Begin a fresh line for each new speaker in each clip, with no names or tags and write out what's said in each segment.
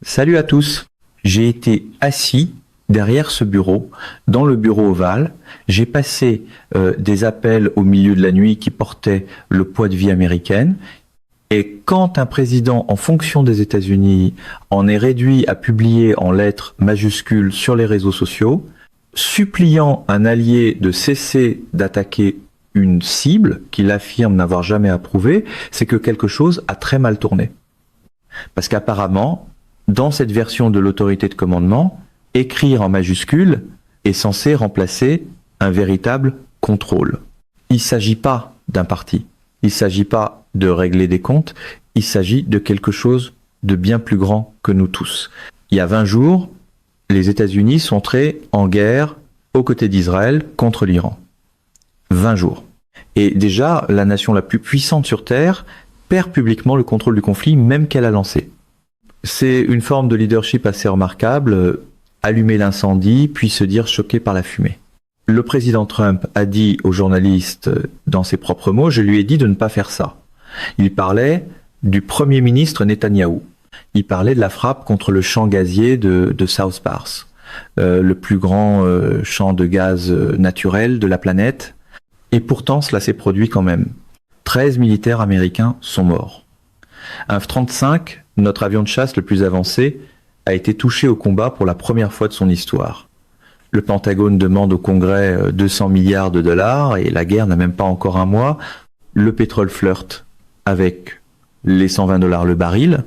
Salut à tous. J'ai été assis derrière ce bureau, dans le bureau ovale. J'ai passé des appels au milieu de la nuit qui portaient le poids de vie américaine. Et quand un président en fonction des États-Unis en est réduit à publier en lettres majuscules sur les réseaux sociaux, suppliant un allié de cesser d'attaquer une cible qu'il affirme n'avoir jamais approuvée, c'est que quelque chose a très mal tourné. Parce qu'apparemment, dans cette version de l'autorité de commandement, écrire en majuscule est censé remplacer un véritable contrôle. Il ne s'agit pas d'un parti, il ne s'agit pas de régler des comptes, il s'agit de quelque chose de bien plus grand que nous tous. Il y a 20 jours, les États-Unis sont entrés en guerre aux côtés d'Israël contre l'Iran. 20 jours. Et déjà, la nation la plus puissante sur Terre perd publiquement le contrôle du conflit, même qu'elle a lancé. C'est une forme de leadership assez remarquable, allumer l'incendie, puis se dire choqué par la fumée. Le président Trump a dit aux journalistes, dans ses propres mots, je lui ai dit de ne pas faire ça. Il parlait du premier ministre Netanyahou. Il parlait de la frappe contre le champ gazier de South Pars, le plus grand champ de gaz naturel de la planète. Et pourtant, cela s'est produit quand même. 13 militaires américains sont morts. Un F-35, notre avion de chasse le plus avancé, a été touché au combat pour la première fois de son histoire. Le Pentagone demande au Congrès 200 milliards de dollars et la guerre n'a même pas encore un mois. Le pétrole flirte avec les 120 dollars le baril.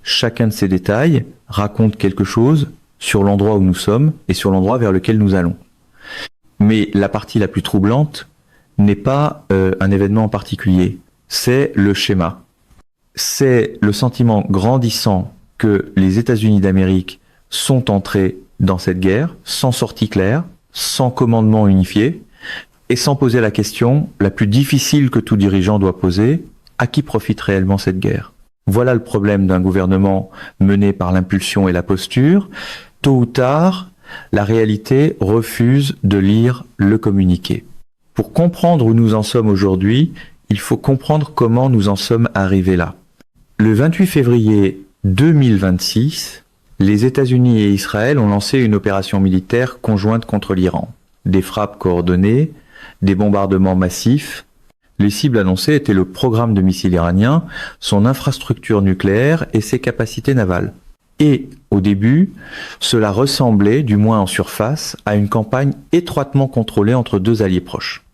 Chacun de ces détails raconte quelque chose sur l'endroit où nous sommes et sur l'endroit vers lequel nous allons. Mais la partie la plus troublante n'est pas un événement en particulier, c'est le schéma. C'est le sentiment grandissant que les États-Unis d'Amérique sont entrés dans cette guerre sans sortie claire, sans commandement unifié et sans poser la question la plus difficile que tout dirigeant doit poser, à qui profite réellement cette guerre? Voilà le problème d'un gouvernement mené par l'impulsion et la posture. Tôt ou tard, la réalité refuse de lire le communiqué. Pour comprendre où nous en sommes aujourd'hui, il faut comprendre comment nous en sommes arrivés là. Le 28 février 2026, les États-Unis et Israël ont lancé une opération militaire conjointe contre l'Iran. Des frappes coordonnées, des bombardements massifs. Les cibles annoncées étaient le programme de missiles iranien, son infrastructure nucléaire et ses capacités navales. Et, au début, cela ressemblait, du moins en surface, à une campagne étroitement contrôlée entre deux alliés proches.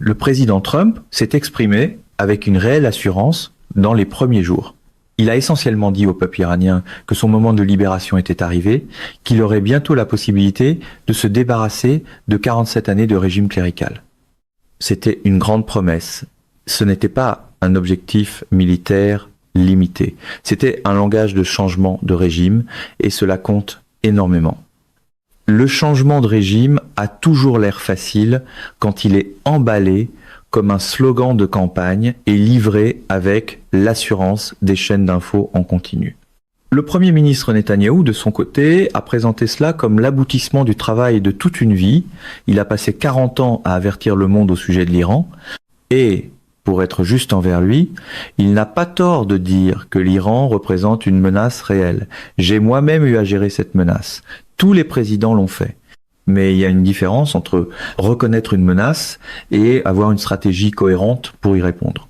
Le président Trump s'est exprimé avec une réelle assurance dans les premiers jours. Il a essentiellement dit au peuple iranien que son moment de libération était arrivé, qu'il aurait bientôt la possibilité de se débarrasser de 47 années de régime clérical. C'était une grande promesse. Ce n'était pas un objectif militaire limité. C'était un langage de changement de régime et cela compte énormément. Le changement de régime a toujours l'air facile quand il est emballé comme un slogan de campagne et livré avec l'assurance des chaînes d'infos en continu. Le Premier ministre Netanyahou, de son côté, a présenté cela comme l'aboutissement du travail de toute une vie. Il a passé 40 ans à avertir le monde au sujet de l'Iran et, pour être juste envers lui, il n'a pas tort de dire que l'Iran représente une menace réelle. J'ai moi-même eu à gérer cette menace. Tous les présidents l'ont fait. Mais il y a une différence entre reconnaître une menace et avoir une stratégie cohérente pour y répondre.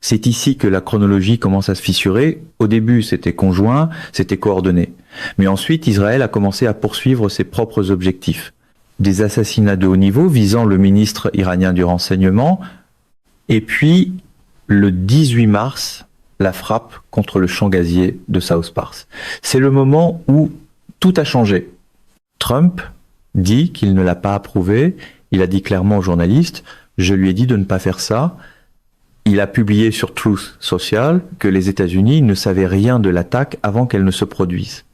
C'est ici que la chronologie commence à se fissurer. Au début, c'était conjoint, c'était coordonné. Mais ensuite, Israël a commencé à poursuivre ses propres objectifs. Des assassinats de haut niveau visant le ministre iranien du renseignement. Et puis, le 18 mars, la frappe contre le champ gazier de South Pars. C'est le moment où tout a changé. Trump dit qu'il ne l'a pas approuvé. Il a dit clairement aux journalistes, je lui ai dit de ne pas faire ça. Il a publié sur Truth Social que les États-Unis ne savaient rien de l'attaque avant qu'elle ne se produise.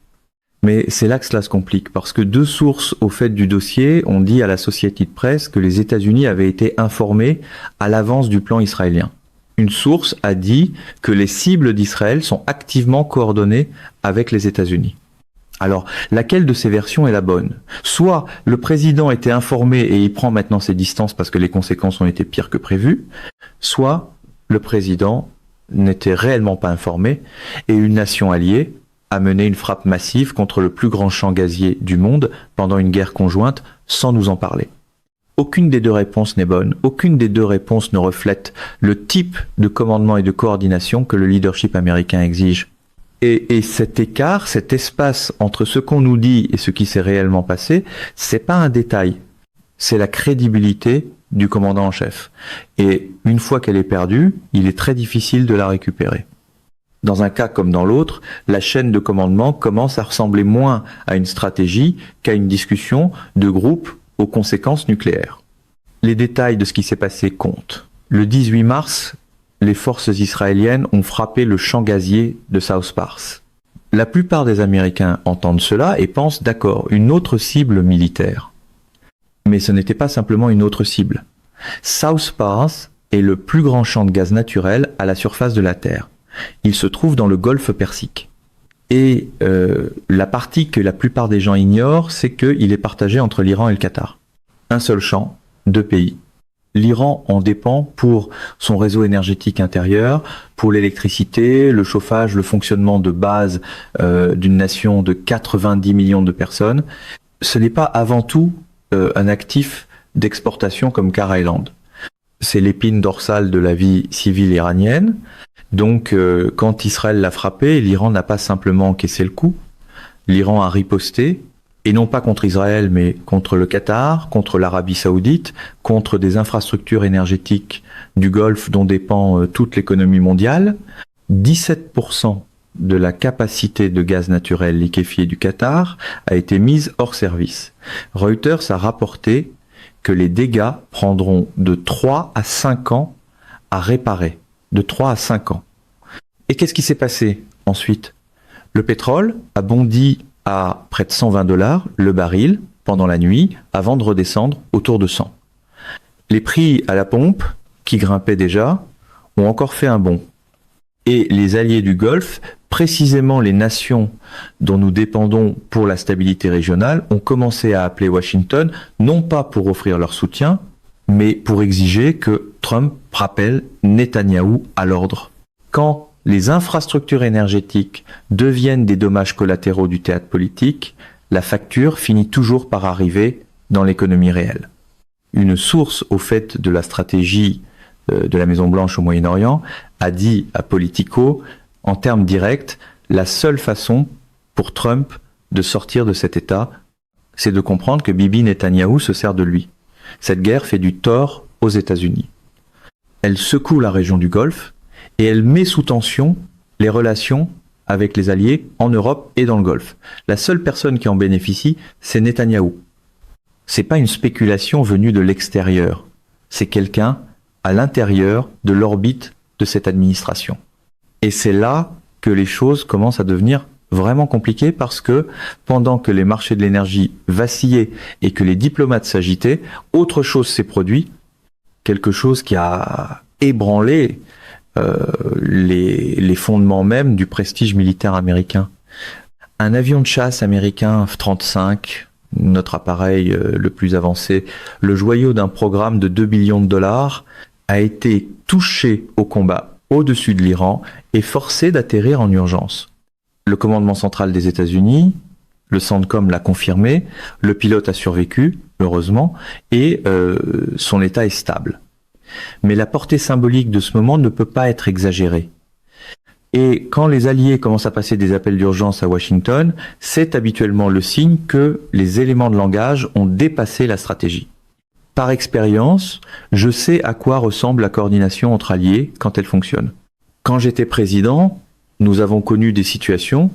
Mais c'est là que cela se complique, parce que deux sources au fait du dossier ont dit à la Associated Press que les États-Unis avaient été informés à l'avance du plan israélien. Une source a dit que les cibles d'Israël sont activement coordonnées avec les États-Unis. Alors, laquelle de ces versions est la bonne? Soit le président était informé et il prend maintenant ses distances parce que les conséquences ont été pires que prévues, soit le président n'était réellement pas informé et une nation alliée à mener une frappe massive contre le plus grand champ gazier du monde pendant une guerre conjointe sans nous en parler. Aucune des deux réponses n'est bonne, aucune des deux réponses ne reflète le type de commandement et de coordination que le leadership américain exige. Et cet écart, cet espace entre ce qu'on nous dit et ce qui s'est réellement passé, c'est pas un détail, c'est la crédibilité du commandant en chef. Et une fois qu'elle est perdue, il est très difficile de la récupérer. Dans un cas comme dans l'autre, la chaîne de commandement commence à ressembler moins à une stratégie qu'à une discussion de groupe aux conséquences nucléaires. Les détails de ce qui s'est passé comptent. Le 18 mars, les forces israéliennes ont frappé le champ gazier de South Pars. La plupart des Américains entendent cela et pensent d'accord, une autre cible militaire. Mais ce n'était pas simplement une autre cible. South Pars est le plus grand champ de gaz naturel à la surface de la Terre. Il se trouve dans le golfe Persique. Et la partie que la plupart des gens ignorent, c'est qu'il est partagé entre l'Iran et le Qatar. Un seul champ, deux pays. L'Iran en dépend pour son réseau énergétique intérieur, pour l'électricité, le chauffage, le fonctionnement de base d'une nation de 90 millions de personnes. Ce n'est pas avant tout un actif d'exportation comme Car Island. C'est l'épine dorsale de la vie civile iranienne. Donc, quand Israël l'a frappé, l'Iran n'a pas simplement encaissé le coup. L'Iran a riposté, et non pas contre Israël, mais contre le Qatar, contre l'Arabie Saoudite, contre des infrastructures énergétiques du Golfe dont dépend toute l'économie mondiale. 17% de la capacité de gaz naturel liquéfié du Qatar a été mise hors service. Reuters a rapporté que les dégâts prendront de 3 à 5 ans à réparer. De 3 à 5 ans. Et qu'est-ce qui s'est passé ensuite? Le pétrole a bondi à près de $120 le baril pendant la nuit avant de redescendre autour de 100. Les prix à la pompe, qui grimpaient déjà, ont encore fait un bond. Et les alliés du Golfe, précisément les nations dont nous dépendons pour la stabilité régionale, ont commencé à appeler Washington, non pas pour offrir leur soutien, mais pour exiger que Trump rappelle Netanyahou à l'ordre. Quand les infrastructures énergétiques deviennent des dommages collatéraux du théâtre politique, la facture finit toujours par arriver dans l'économie réelle. Une source au fait de la stratégie de la Maison-Blanche au Moyen-Orient a dit à Politico, en termes directs, la seule façon pour Trump de sortir de cet état, c'est de comprendre que Bibi Netanyahou se sert de lui. Cette guerre fait du tort aux États-Unis. Elle secoue la région du Golfe et elle met sous tension les relations avec les alliés en Europe et dans le Golfe. La seule personne qui en bénéficie, c'est Netanyahou. C'est pas une spéculation venue de l'extérieur. C'est quelqu'un à l'intérieur de l'orbite de cette administration. Et c'est là que les choses commencent à devenir vraiment compliqué parce que pendant que les marchés de l'énergie vacillaient et que les diplomates s'agitaient, autre chose s'est produit, quelque chose qui a ébranlé les fondements même du prestige militaire américain. Un avion de chasse américain F-35, notre appareil le plus avancé, le joyau d'un programme de 2 billions de dollars, a été touché au combat au-dessus de l'Iran et forcé d'atterrir en urgence. Le commandement central des États-Unis, le CENTCOM l'a confirmé, le pilote a survécu, heureusement, et son état est stable. Mais la portée symbolique de ce moment ne peut pas être exagérée. Et quand les alliés commencent à passer des appels d'urgence à Washington, c'est habituellement le signe que les éléments de langage ont dépassé la stratégie. Par expérience, je sais à quoi ressemble la coordination entre alliés quand elle fonctionne. Quand j'étais président, nous avons connu des situations,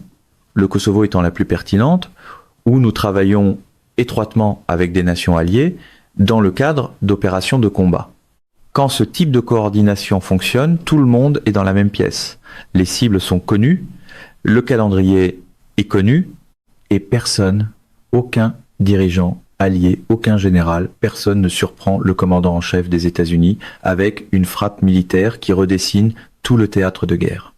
le Kosovo étant la plus pertinente, où nous travaillons étroitement avec des nations alliées dans le cadre d'opérations de combat. Quand ce type de coordination fonctionne, tout le monde est dans la même pièce. Les cibles sont connues, le calendrier est connu, et personne, aucun dirigeant allié, aucun général, personne ne surprend le commandant en chef des États-Unis avec une frappe militaire qui redessine tout le théâtre de guerre.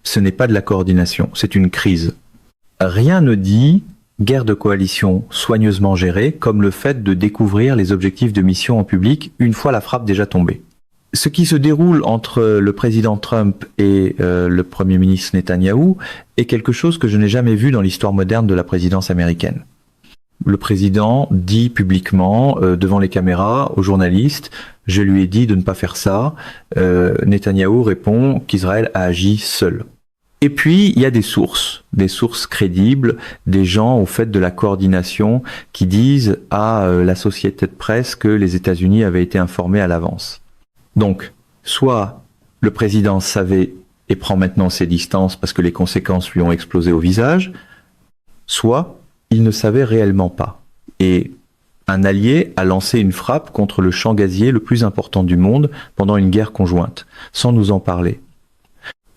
Ce n'est pas de la coordination, c'est une crise. Rien ne dit guerre de coalition soigneusement gérée comme le fait de découvrir les objectifs de mission en public une fois la frappe déjà tombée. Ce qui se déroule entre le président Trump et le Premier ministre Netanyahou est quelque chose que je n'ai jamais vu dans l'histoire moderne de la présidence américaine. Le président dit publiquement devant les caméras aux journalistes « Je lui ai dit de ne pas faire ça ». Netanyahou répond qu'Israël a agi seul. Et puis, il y a des sources crédibles, des gens au fait de la coordination qui disent à la société de presse que les États-Unis avaient été informés à l'avance. Donc, soit le président savait et prend maintenant ses distances parce que les conséquences lui ont explosé au visage, soit il ne savait réellement pas. Et un allié a lancé une frappe contre le champ gazier le plus important du monde pendant une guerre conjointe, sans nous en parler.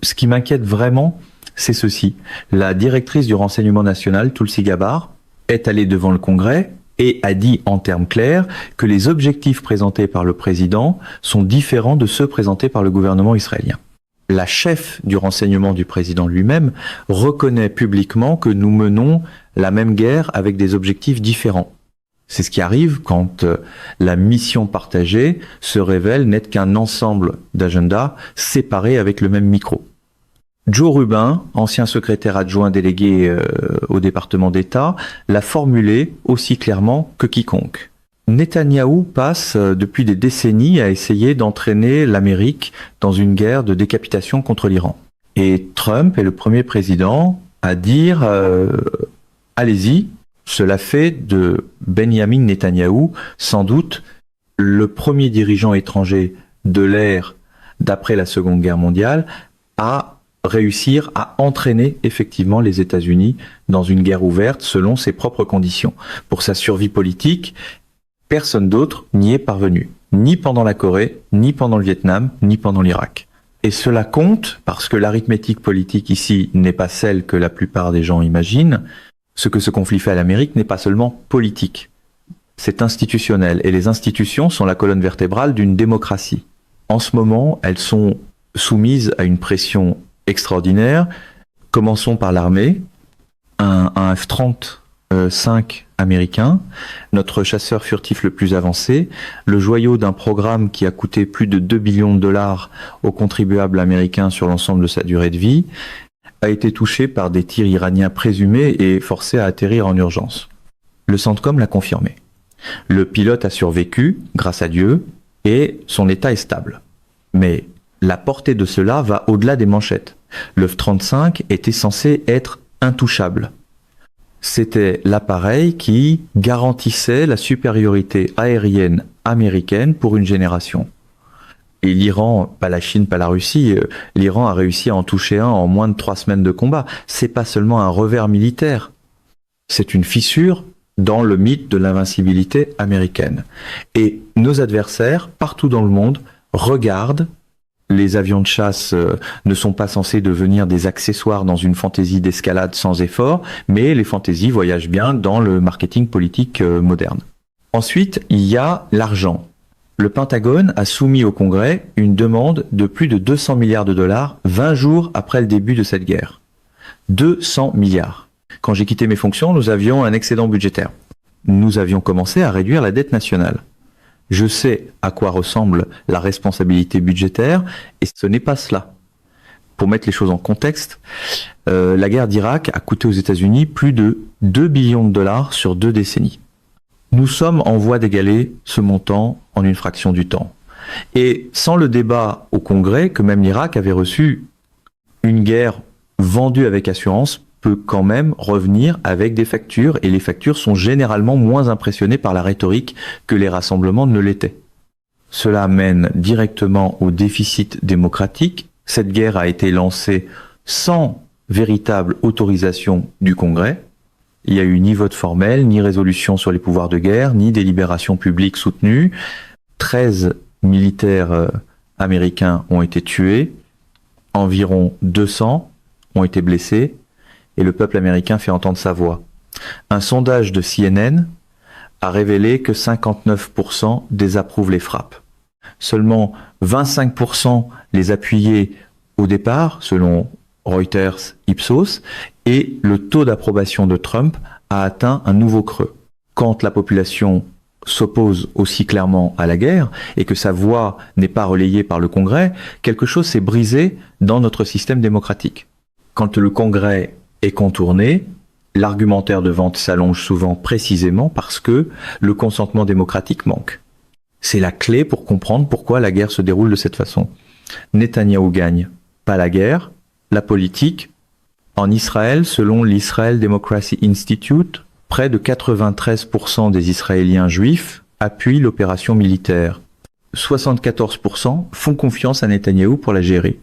Ce qui m'inquiète vraiment, c'est ceci. La directrice du renseignement national, Tulsi Gabbard, est allée devant le Congrès et a dit en termes clairs que les objectifs présentés par le président sont différents de ceux présentés par le gouvernement israélien. La chef du renseignement du président lui-même reconnaît publiquement que nous menons la même guerre avec des objectifs différents. C'est ce qui arrive quand la mission partagée se révèle n'être qu'un ensemble d'agendas séparés avec le même micro. Joe Rubin, ancien secrétaire adjoint délégué au département d'État, l'a formulé aussi clairement que quiconque. Netanyahou passe depuis des décennies à essayer d'entraîner l'Amérique dans une guerre de décapitation contre l'Iran. Et Trump est le premier président à dire « Allez-y ». Cela fait de Benjamin Netanyahou sans doute le premier dirigeant étranger de l'ère d'après la Seconde Guerre mondiale à réussir à entraîner effectivement les États-Unis dans une guerre ouverte selon ses propres conditions. Pour sa survie politique, personne d'autre n'y est parvenu, ni pendant la Corée, ni pendant le Vietnam, ni pendant l'Irak. Et cela compte parce que l'arithmétique politique ici n'est pas celle que la plupart des gens imaginent. Ce que ce conflit fait à l'Amérique n'est pas seulement politique, c'est institutionnel. Et les institutions sont la colonne vertébrale d'une démocratie. En ce moment, elles sont soumises à une pression extraordinaire. Commençons par l'armée. Un F-35 américain, notre chasseur furtif le plus avancé, le joyau d'un programme qui a coûté plus de 2 billions de dollars aux contribuables américains sur l'ensemble de sa durée de vie, a été touché par des tirs iraniens présumés et forcé à atterrir en urgence. Le CENTCOM l'a confirmé. Le pilote a survécu, grâce à Dieu, et son état est stable. Mais la portée de cela va au-delà des manchettes. Le F-35 était censé être intouchable. C'était l'appareil qui garantissait la supériorité aérienne américaine pour une génération. Et l'Iran, pas la Chine, pas la Russie, l'Iran a réussi à en toucher un en moins de 3 semaines de combat. C'est pas seulement un revers militaire, c'est une fissure dans le mythe de l'invincibilité américaine. Et nos adversaires, partout dans le monde, regardent. Les avions de chasse ne sont pas censés devenir des accessoires dans une fantaisie d'escalade sans effort, mais les fantaisies voyagent bien dans le marketing politique moderne. Ensuite, il y a l'argent. Le Pentagone a soumis au Congrès une demande de plus de 200 milliards de dollars 20 jours après le début de cette guerre. 200 milliards. Quand j'ai quitté mes fonctions, nous avions un excédent budgétaire. Nous avions commencé à réduire la dette nationale. Je sais à quoi ressemble la responsabilité budgétaire et ce n'est pas cela. Pour mettre les choses en contexte, la guerre d'Irak a coûté aux États-Unis plus de 2 billions de dollars sur 2 décennies. Nous sommes en voie d'égaler ce montant en une fraction du temps. Et sans le débat au Congrès, que même l'Irak avait reçu, une guerre vendue avec assurance peut quand même revenir avec des factures, et les factures sont généralement moins impressionnées par la rhétorique que les rassemblements ne l'étaient. Cela mène directement au déficit démocratique. Cette guerre a été lancée sans véritable autorisation du Congrès. Il n'y a eu ni vote formel, ni résolution sur les pouvoirs de guerre, ni délibération publique soutenue. 13 militaires américains ont été tués, environ 200 ont été blessés, et le peuple américain fait entendre sa voix. Un sondage de CNN a révélé que 59% désapprouvent les frappes. Seulement 25% les appuyaient au départ, selon Reuters, Ipsos, et le taux d'approbation de Trump a atteint un nouveau creux. Quand la population s'oppose aussi clairement à la guerre et que sa voix n'est pas relayée par le Congrès, quelque chose s'est brisé dans notre système démocratique. Quand le Congrès est contourné, l'argumentaire de vente s'allonge souvent précisément parce que le consentement démocratique manque. C'est la clé pour comprendre pourquoi la guerre se déroule de cette façon. Netanyahou gagne pas la guerre, la politique. En Israël, selon l'Israel Democracy Institute, près de 93% des Israéliens juifs appuient l'opération militaire. 74% font confiance à Netanyahou pour la gérer.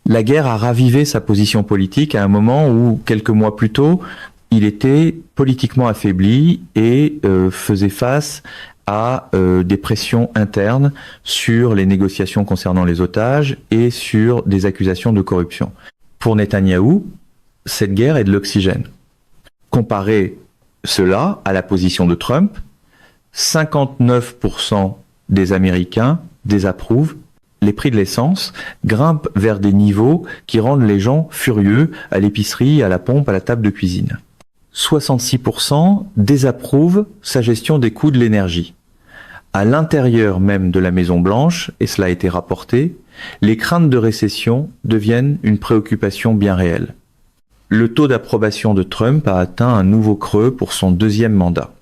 La guerre a ravivé sa position politique à un moment où, quelques mois plus tôt, il était politiquement affaibli et faisait face à des pressions internes sur les négociations concernant les otages et sur des accusations de corruption. Pour Netanyahou, cette guerre est de l'oxygène. Comparez cela à la position de Trump, 59% des Américains désapprouvent. Les prix de l'essence grimpent vers des niveaux qui rendent les gens furieux à l'épicerie, à la pompe, à la table de cuisine. 66% désapprouvent sa gestion des coûts de l'énergie. À l'intérieur même de la Maison-Blanche, et cela a été rapporté, les craintes de récession deviennent une préoccupation bien réelle. Le taux d'approbation de Trump a atteint un nouveau creux pour son deuxième mandat.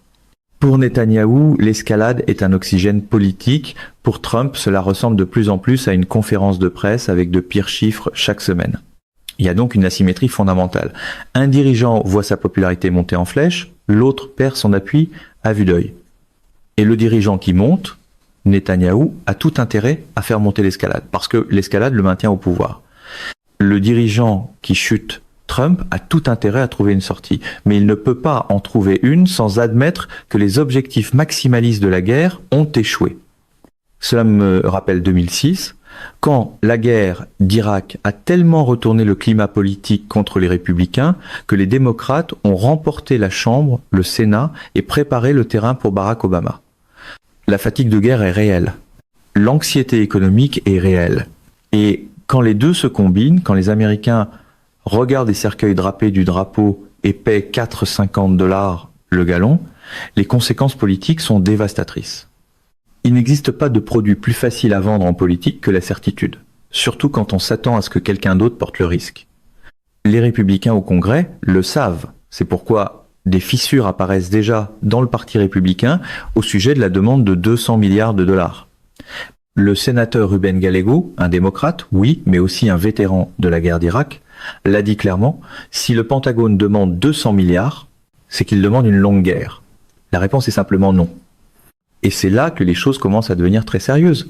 Pour Netanyahou, l'escalade est un oxygène politique. Pour Trump, cela ressemble de plus en plus à une conférence de presse avec de pires chiffres chaque semaine. Il y a donc une asymétrie fondamentale. Un dirigeant voit sa popularité monter en flèche, l'autre perd son appui à vue d'œil. Et le dirigeant qui monte, Netanyahou, a tout intérêt à faire monter l'escalade, parce que l'escalade le maintient au pouvoir. Le dirigeant qui chute, Trump, a tout intérêt à trouver une sortie, mais il ne peut pas en trouver une sans admettre que les objectifs maximalistes de la guerre ont échoué. Cela me rappelle 2006, quand la guerre d'Irak a tellement retourné le climat politique contre les républicains que les démocrates ont remporté la Chambre, le Sénat, et préparé le terrain pour Barack Obama. La fatigue de guerre est réelle. L'anxiété économique est réelle. Et quand les deux se combinent, quand les Américains regardent les cercueils drapés du drapeau et paient 4,50 $ le gallon, les conséquences politiques sont dévastatrices. Il n'existe pas de produit plus facile à vendre en politique que la certitude, surtout quand on s'attend à ce que quelqu'un d'autre porte le risque. Les républicains au Congrès le savent, c'est pourquoi des fissures apparaissent déjà dans le Parti républicain au sujet de la demande de 200 milliards de dollars. Le sénateur Ruben Gallego, un démocrate, oui, mais aussi un vétéran de la guerre d'Irak, l'a dit clairement, si le Pentagone demande 200 milliards, c'est qu'il demande une longue guerre. La réponse est simplement non. Et c'est là que les choses commencent à devenir très sérieuses.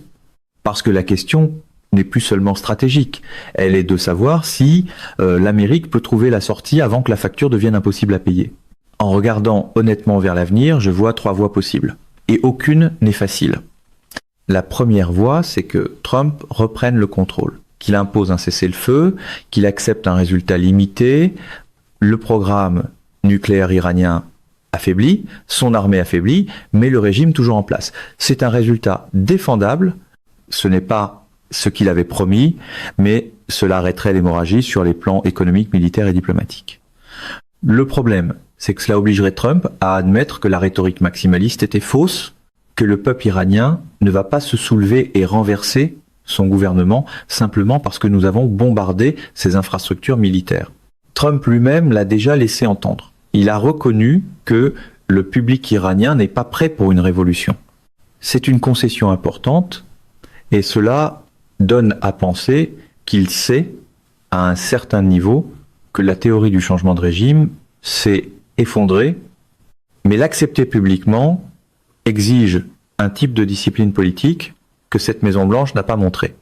Parce que la question n'est plus seulement stratégique. Elle est de savoir si l'Amérique peut trouver la sortie avant que la facture devienne impossible à payer. En regardant honnêtement vers l'avenir, je vois 3 voies possibles. Et aucune n'est facile. La première voie, c'est que Trump reprenne le contrôle, qu'il impose un cessez-le-feu, qu'il accepte un résultat limité, le programme nucléaire iranien affaibli, son armée affaiblie, mais le régime toujours en place. C'est un résultat défendable, ce n'est pas ce qu'il avait promis, mais cela arrêterait l'hémorragie sur les plans économiques, militaires et diplomatiques. Le problème, c'est que cela obligerait Trump à admettre que la rhétorique maximaliste était fausse, que le peuple iranien ne va pas se soulever et renverser son gouvernement simplement parce que nous avons bombardé ses infrastructures militaires. Trump lui-même l'a déjà laissé entendre. Il a reconnu que le public iranien n'est pas prêt pour une révolution. C'est une concession importante et cela donne à penser qu'il sait, à un certain niveau, que la théorie du changement de régime s'est effondrée, mais l'accepter publiquement exige un type de discipline politique que cette Maison-Blanche n'a pas montré.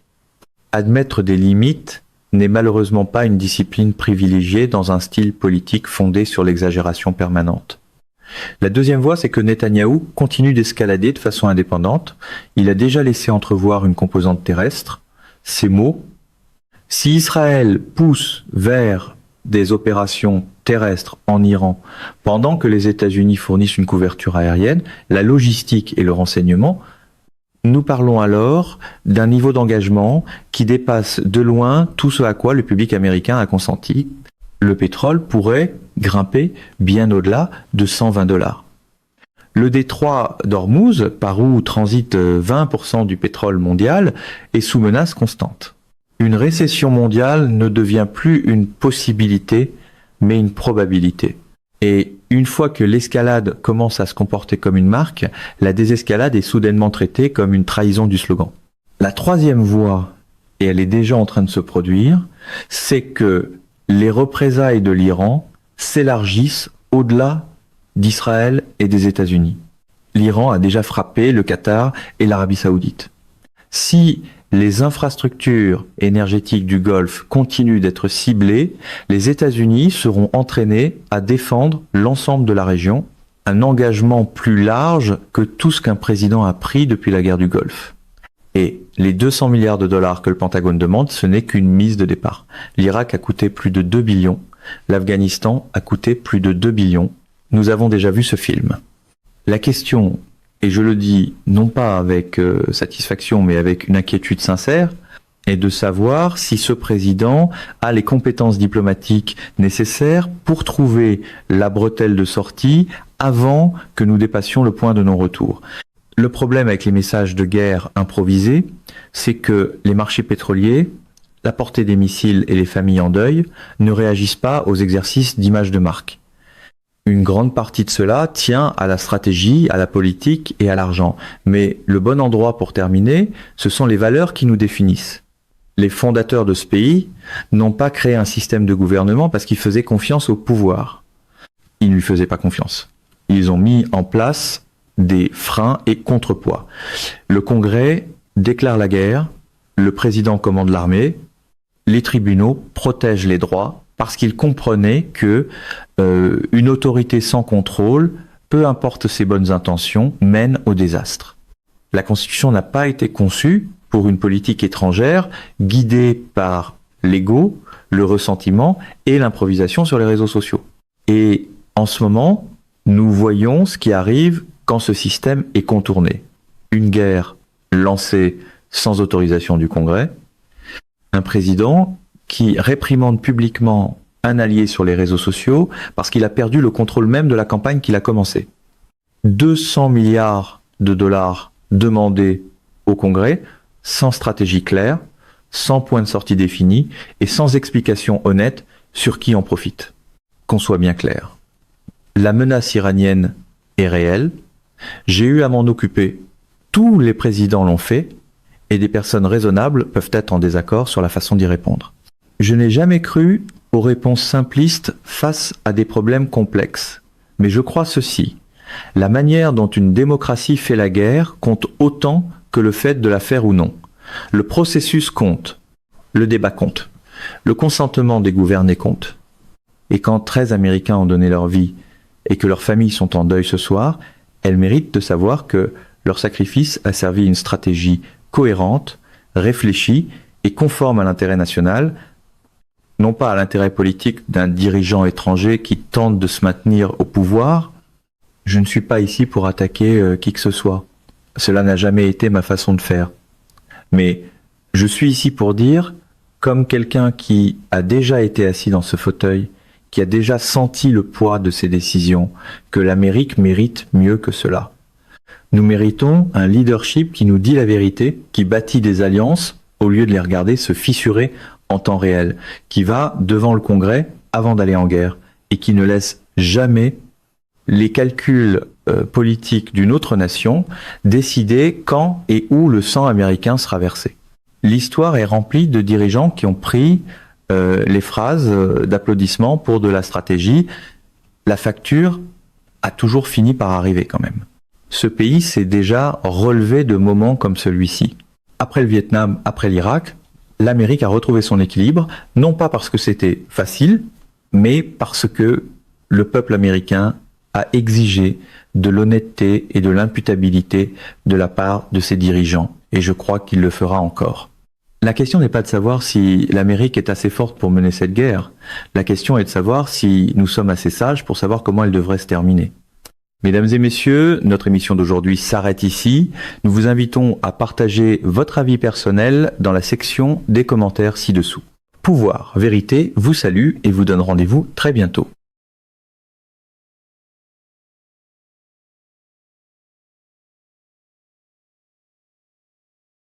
Admettre des limites n'est malheureusement pas une discipline privilégiée dans un style politique fondé sur l'exagération permanente. La deuxième voie, c'est que Netanyahou continue d'escalader de façon indépendante. Il a déjà laissé entrevoir une composante terrestre. Ces mots, si Israël pousse vers des opérations terrestres en Iran pendant que les États-Unis fournissent une couverture aérienne, la logistique et le renseignement, nous parlons alors d'un niveau d'engagement qui dépasse de loin tout ce à quoi le public américain a consenti. Le pétrole pourrait grimper bien au-delà de 120 $. Le détroit d'Ormuz, par où transite 20% du pétrole mondial, est sous menace constante. Une récession mondiale ne devient plus une possibilité, mais une probabilité. Et une fois que l'escalade commence à se comporter comme une marque, la désescalade est soudainement traitée comme une trahison du slogan. La troisième voie, et elle est déjà en train de se produire, c'est que les représailles de l'Iran s'élargissent au-delà d'Israël et des États-Unis. L'Iran a déjà frappé le Qatar et l'Arabie Saoudite. Si les infrastructures énergétiques du Golfe continuent d'être ciblées, les États-Unis seront entraînés à défendre l'ensemble de la région, un engagement plus large que tout ce qu'un président a pris depuis la guerre du Golfe. Et les 200 milliards de dollars que le Pentagone demande, ce n'est qu'une mise de départ. L'Irak a coûté plus de 2 billions, l'Afghanistan a coûté plus de 2 billions. Nous avons déjà vu ce film. La question, et je le dis non pas avec satisfaction, mais avec une inquiétude sincère, est de savoir si ce président a les compétences diplomatiques nécessaires pour trouver la bretelle de sortie avant que nous dépassions le point de non-retour. Le problème avec les messages de guerre improvisés, c'est que les marchés pétroliers, la portée des missiles et les familles en deuil ne réagissent pas aux exercices d'image de marque. Une grande partie de cela tient à la stratégie, à la politique et à l'argent. Mais le bon endroit pour terminer, ce sont les valeurs qui nous définissent. Les fondateurs de ce pays n'ont pas créé un système de gouvernement parce qu'ils faisaient confiance au pouvoir. Ils ne lui faisaient pas confiance. Ils ont mis en place des freins et contrepoids. Le Congrès déclare la guerre, le président commande l'armée, les tribunaux protègent les droits parce qu'ils comprenaient que une autorité sans contrôle, peu importe ses bonnes intentions, mène au désastre. La Constitution n'a pas été conçue pour une politique étrangère guidée par l'ego, le ressentiment et l'improvisation sur les réseaux sociaux. Et en ce moment, nous voyons ce qui arrive quand ce système est contourné. Une guerre lancée sans autorisation du Congrès, un président qui réprimande publiquement un allié sur les réseaux sociaux parce qu'il a perdu le contrôle même de la campagne qu'il a commencée. 200 milliards de dollars demandés au Congrès, sans stratégie claire, sans point de sortie défini et sans explication honnête sur qui en profite. Qu'on soit bien clair. La menace iranienne est réelle. J'ai eu à m'en occuper. Tous les présidents l'ont fait et des personnes raisonnables peuvent être en désaccord sur la façon d'y répondre. Je n'ai jamais cru aux réponses simplistes face à des problèmes complexes. Mais je crois ceci. La manière dont une démocratie fait la guerre compte autant que le fait de la faire ou non. Le processus compte. Le débat compte. Le consentement des gouvernés compte. Et quand 13 Américains ont donné leur vie et que leurs familles sont en deuil ce soir, elles méritent de savoir que leur sacrifice a servi une stratégie cohérente, réfléchie et conforme à l'intérêt national, non pas à l'intérêt politique d'un dirigeant étranger qui tente de se maintenir au pouvoir. Je ne suis pas ici pour attaquer qui que ce soit. Cela n'a jamais été ma façon de faire. Mais je suis ici pour dire, comme quelqu'un qui a déjà été assis dans ce fauteuil, qui a déjà senti le poids de ses décisions, que l'Amérique mérite mieux que cela. Nous méritons un leadership qui nous dit la vérité, qui bâtit des alliances au lieu de les regarder se fissurer en temps réel, qui va devant le Congrès avant d'aller en guerre et qui ne laisse jamais les calculs politiques d'une autre nation décider quand et où le sang américain sera versé. L'histoire est remplie de dirigeants qui ont pris les phrases d'applaudissements pour de la stratégie. La facture a toujours fini par arriver quand même. Ce pays s'est déjà relevé de moments comme celui-ci. Après le Vietnam, après l'Irak, l'Amérique a retrouvé son équilibre, non pas parce que c'était facile, mais parce que le peuple américain a exigé de l'honnêteté et de l'imputabilité de la part de ses dirigeants, et je crois qu'il le fera encore. La question n'est pas de savoir si l'Amérique est assez forte pour mener cette guerre, la question est de savoir si nous sommes assez sages pour savoir comment elle devrait se terminer. Mesdames et messieurs, notre émission d'aujourd'hui s'arrête ici. Nous vous invitons à partager votre avis personnel dans la section des commentaires ci-dessous. Pouvoir, Vérité vous salue et vous donne rendez-vous très bientôt.